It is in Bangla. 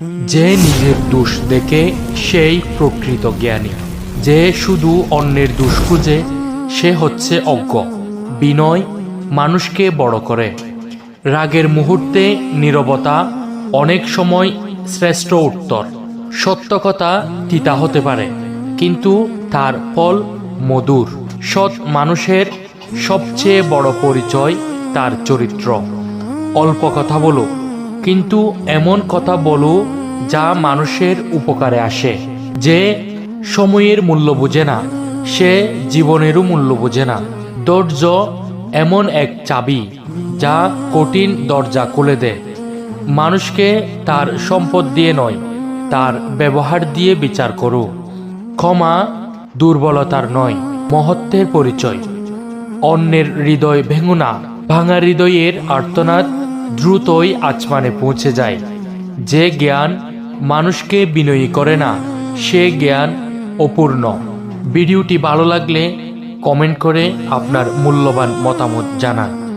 যে নিজের দোষ দেখে সেই প্রকৃত জ্ঞানী। যে শুধু অন্যের দোষ খুঁজে সে হচ্ছে অজ্ঞ। বিনয় মানুষকে বড় করে। রাগের মুহূর্তে নীরবতা অনেক সময় শ্রেষ্ঠ উত্তর। সত্য কথা তিতা হতে পারে, কিন্তু তার ফল মধুর। সৎ মানুষের সবচেয়ে বড় পরিচয় তার চরিত্র। অল্প কথা বলো, কিন্তু এমন কথা বলো যা মানুষের উপকারে আসে। যে সময়ের মূল্য বোঝে না সে জীবনেরও মূল্য বোঝে না। ধৈর্য এমন এক চাবি যা কঠিন দরজা খুলে দেয়। মানুষকে তার সম্পদ দিয়ে নয়, তার ব্যবহার দিয়ে বিচার করো। ক্ষমা দুর্বলতার নয়, মহত্বের পরিচয়। অন্যের হৃদয় ভেঙো না, ভাঙা হৃদয়ের আর্তনাদ দ্রুতই আসমানে পৌঁছে যায়। যে জ্ঞান মানুষকে বিনয়ী করে না সে জ্ঞান অপূর্ণ। ভিডিওটি ভালো লাগলে কমেন্ট করে আপনার মূল্যবান মতামত জানান।